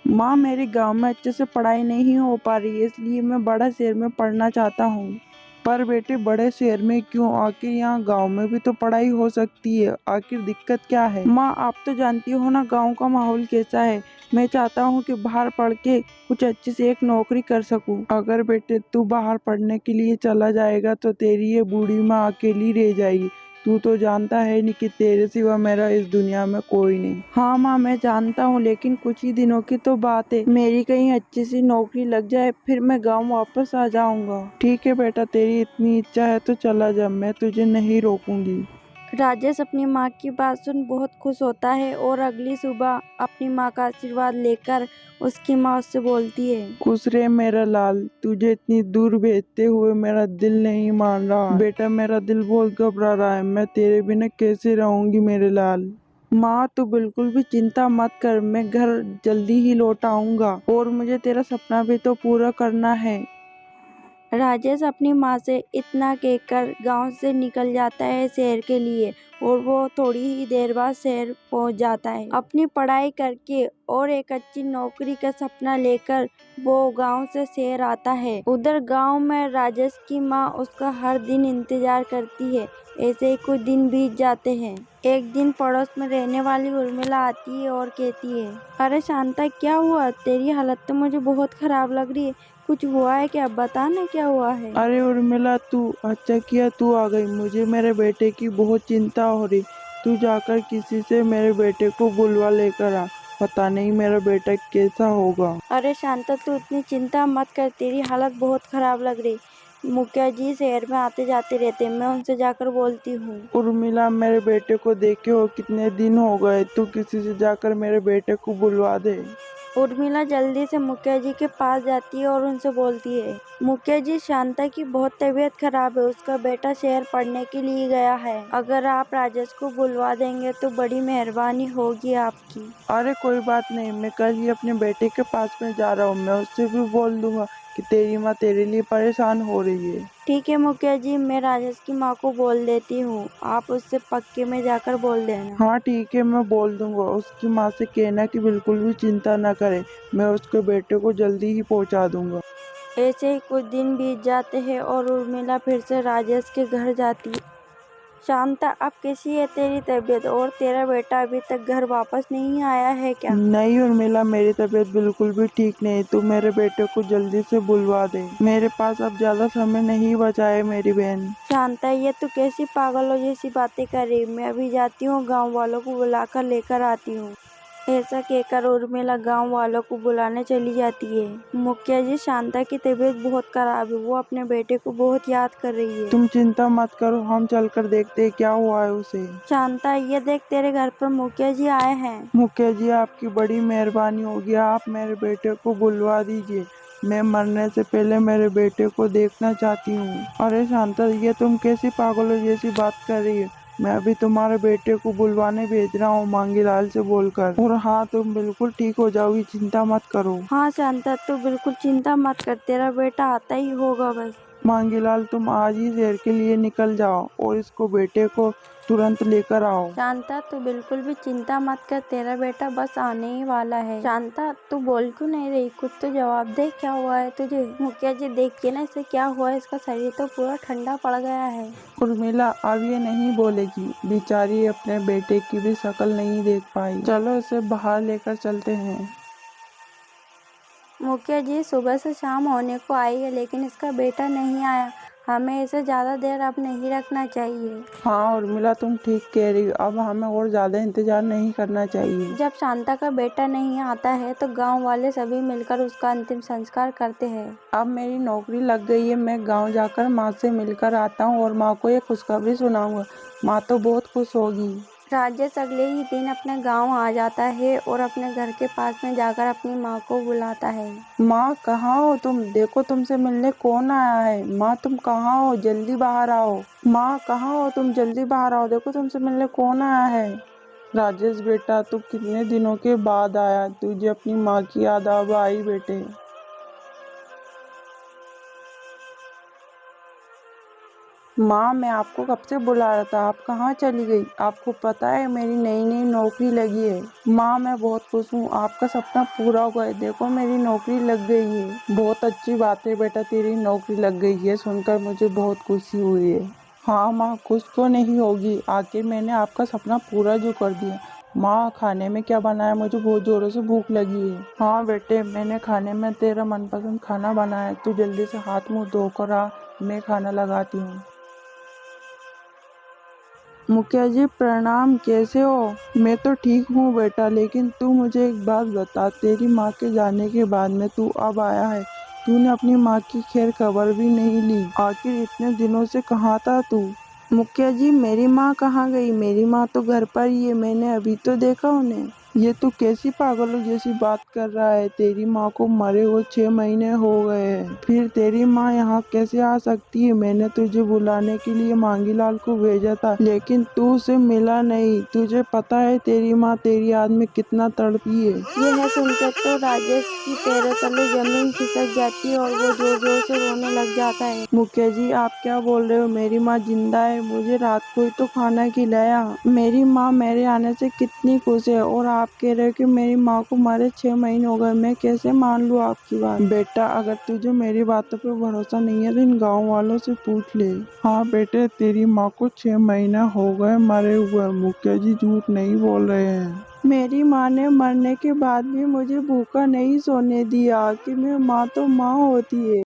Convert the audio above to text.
माँ, मेरे गांव में अच्छे से पढ़ाई नहीं हो पा रही है, इसलिए मैं बड़ा शहर में पढ़ना चाहता हूँ। पर बेटे, बड़े शहर में क्यों, आखिर यहाँ गांव में भी तो पढ़ाई हो सकती है। आखिर दिक्कत क्या है? माँ, आप तो जानती हो ना गांव का माहौल कैसा है। मैं चाहता हूँ कि बाहर पढ़ के कुछ अच्छी से एक नौकरी कर सकूँ। अगर बेटे तू बाहर पढ़ने के लिए चला जाएगा तो तेरी ये बूढ़ी माँ अकेली रह जाएगी। तू तो जानता है नहीं कि तेरे सिवा मेरा इस दुनिया में कोई नहीं। हाँ माँ, मैं जानता हूँ, लेकिन कुछ ही दिनों की तो बात है। मेरी कहीं अच्छी सी नौकरी लग जाए, फिर मैं गांव वापस आ जाऊंगा। ठीक है बेटा, तेरी इतनी इच्छा है तो चला जा, मैं तुझे नहीं रोकूंगी। राजेश अपनी माँ की बात सुन बहुत खुश होता है और अगली सुबह अपनी माँ का आशीर्वाद लेकर उसकी माँ उससे बोलती है, खुश रहे मेरा लाल, तुझे इतनी दूर भेजते हुए मेरा दिल नहीं मान रहा। बेटा, मेरा दिल बहुत घबरा रहा है, मैं तेरे बिना कैसे रहूंगी मेरे लाल। माँ, तू बिल्कुल भी चिंता मत कर, मैं घर जल्दी ही लौट आऊंगा और मुझे तेरा सपना भी तो पूरा करना है। राजेश अपनी माँ से इतना कहकर गांव से निकल जाता है शहर के लिए और वो थोड़ी ही देर बाद शहर पहुंच जाता है। अपनी पढ़ाई करके और एक अच्छी नौकरी का सपना लेकर वो गांव से शहर आता है। उधर गांव में राजेश की माँ उसका हर दिन इंतजार करती है। ऐसे ही कुछ दिन बीत जाते हैं। एक दिन पड़ोस में रहने वाली उर्मिला आती है और कहती है, अरे शांता, क्या हुआ? तेरी हालत तो मुझे बहुत खराब लग रही है। कुछ हुआ है क्या? बता ना, क्या हुआ है? अरे उर्मिला, तू अच्छा किया तू आ गई। मुझे मेरे बेटे की बहुत चिंता हो रही। तू जाकर किसी से मेरे बेटे को बुलवा लेकर आ। पता नहीं मेरा बेटा कैसा होगा। अरे शांता, तू इतनी चिंता मत कर, तेरी हालत बहुत खराब लग रही। मुखिया जी शहर में आते जाते रहते हैं, मैं उनसे जाकर बोलती हूँ। उर्मिला, मेरे बेटे को देखे हो कितने दिन हो गए, तू किसी से जाकर मेरे बेटे को बुलवा दे। उर्मिला जल्दी से मुखिया जी के पास जाती है और उनसे बोलती है, मुखिया जी, शांता की बहुत तबीयत खराब है, उसका बेटा शहर पढ़ने के लिए गया है। अगर आप राजेश को बुलवा देंगे तो बड़ी मेहरबानी होगी आपकी। अरे कोई बात नहीं, मैं कल ही अपने बेटे के पास में जा रहा हूँ, मैं उससे भी बोल दूंगा कि तेरी माँ तेरे लिए परेशान हो रही है। ठीक है मुखिया जी, मैं राजेश की माँ को बोल देती हूँ, आप उससे पक्के में जाकर बोल देना। हाँ ठीक है, मैं बोल दूंगा। उसकी माँ से कहना कि बिल्कुल भी चिंता न करे, मैं उसके बेटे को जल्दी ही पहुँचा दूंगा। ऐसे ही कुछ दिन बीत जाते हैं और उर्मिला फिर से राजेश के घर जाती है। शांता, अब कैसी है तेरी तबीयत? और तेरा बेटा अभी तक घर वापस नहीं आया है क्या? नहीं उर्मिला, मेरी तबीयत बिल्कुल भी ठीक नहीं। तू मेरे बेटे को जल्दी से बुलवा दे, मेरे पास अब ज्यादा समय नहीं बचा है मेरी बहन। शांता, ये तू कैसी पागलों जैसी बातें कर रही? मैं अभी जाती हूँ, गाँव वालों को बुलाकर लेकर आती हूँ। ऐसा कहकर उर्मिला गांव वालों को बुलाने चली जाती है। मुखिया जी, शांता की तबीयत बहुत खराब है, वो अपने बेटे को बहुत याद कर रही है। तुम चिंता मत करो, हम चलकर देखते हैं क्या हुआ है उसे। शांता, ये देख, तेरे घर पर मुखिया जी आए हैं। मुखिया जी, आपकी बड़ी मेहरबानी होगी, आप मेरे बेटे को बुलवा दीजिए। मैं मरने से पहले मेरे बेटे को देखना चाहती हूँ। अरे शांता, ये तुम कैसी पागलों जैसी बात कर रही है? मैं अभी तुम्हारे बेटे को बुलवाने भेज रहा हूँ मांगीलाल से बोलकर। और हाँ, तुम बिल्कुल ठीक हो जाओगी, चिंता मत करो। हाँ शांता, तू बिल्कुल चिंता मत कर, तेरा बेटा आता ही होगा बस। मांगीलाल, तुम आज ही शहर के लिए निकल जाओ और इसको बेटे को तुरंत लेकर आओ। शांता, तू बिल्कुल भी चिंता मत कर, तेरा बेटा बस आने ही वाला है। शांता, तू बोल क्यों नहीं रही? कुछ तो जवाब दे, क्या हुआ है तुझे? मुखिया जी, देखिए ना इसे क्या हुआ है, इसका शरीर तो पूरा ठंडा पड़ गया है। उर्मिला अब ये नहीं बोलेगी, बेचारी अपने बेटे की भी शक्ल नहीं देख पाई। चलो इसे बाहर लेकर चलते हैं। मुखिया जी, सुबह से शाम होने को आई है लेकिन इसका बेटा नहीं आया। हमें इसे ज्यादा देर अब नहीं रखना चाहिए। हाँ उर्मिला, तुम ठीक कह रही हो, अब हमें और ज्यादा इंतजार नहीं करना चाहिए। जब शांता का बेटा नहीं आता है तो गांव वाले सभी मिलकर उसका अंतिम संस्कार करते हैं। अब मेरी नौकरी लग गई है, मैं गांव जाकर माँ से मिलकर आता हूँ और माँ को ये खुशखबरी सुनाऊंगा। माँ तो बहुत खुश होगी। राजेश अगले ही दिन अपने गांव आ जाता है और अपने घर के पास में जाकर अपनी माँ को बुलाता है। माँ, कहाँ हो तुम? देखो, तुमसे मिलने कौन आया है। माँ, तुम कहाँ हो? जल्दी बाहर आओ। माँ, कहाँ हो तुम? जल्दी बाहर आओ, देखो तुमसे मिलने कौन आया है। राजेश बेटा, तू कितने दिनों के बाद आया, तुझे अपनी माँ की याद अब आई बेटे? माँ, मैं आपको कब से बुला रहा था, आप कहाँ चली गई? आपको पता है मेरी नई नई नौकरी लगी है। माँ, मैं बहुत खुश हूँ, आपका सपना पूरा हो गया, देखो मेरी नौकरी लग गई है। बहुत अच्छी बात है बेटा, तेरी नौकरी लग गई है, सुनकर मुझे बहुत खुशी हुई है। हाँ माँ, खुश क्यों नहीं होगी, आखिर मैंने आपका सपना पूरा जो कर दिया। माँ, खाने में क्या बनाया, मुझे बहुत जोरों से भूख लगी है। हाँ बेटे, मैंने खाने में तेरा मनपसंद खाना बनाया है, तू जल्दी से हाथ मुंह धोकर आ, मैं खाना लगाती हूँ। मुखिया जी प्रणाम, कैसे हो? मैं तो ठीक हूँ बेटा, लेकिन तू मुझे एक बात बता, तेरी माँ के जाने के बाद में तू अब आया है, तूने अपनी माँ की खैर खबर भी नहीं ली, आखिर इतने दिनों से कहाँ था तू? मुखिया जी, मेरी माँ कहाँ गई, मेरी माँ तो घर पर ही है, मैंने अभी तो देखा उन्हें। ये तू कैसी पागलों जैसी बात कर रहा है, तेरी माँ को मरे हुए 6 महीने हो गए हैं, फिर तेरी माँ यहाँ कैसे आ सकती है? मैंने तुझे बुलाने के लिए मांगीलाल को भेजा था, लेकिन तू उसे मिला नहीं। तुझे पता है तेरी माँ तेरी याद में कितना तड़पी है। यह सुनकर तो राजेश की पैरों तले जमीन खिसक जाती है और वो जोर जोर से रोने लग जाता है। मुखिया जी, आप क्या बोल रहे हो, मेरी माँ जिंदा है, मुझे रात को ही तो खाना खिलाया। मेरी माँ मेरे आने से कितनी खुश है, और आप कह रहे हो कि मेरी माँ को मरे 6 महीने हो गए, मैं कैसे मान लूँ आपकी बात? बेटा, अगर तुझे मेरी बातों पे भरोसा नहीं है तो इन गाँव वालों से पूछ ले। हाँ बेटे, तेरी माँ को 6 महीना हो गए मरे हुए, मुखिया जी झूठ नहीं बोल रहे हैं। मेरी माँ ने मरने के बाद भी मुझे भूखा नहीं सोने दिया, आखिर में माँ तो माँ होती है।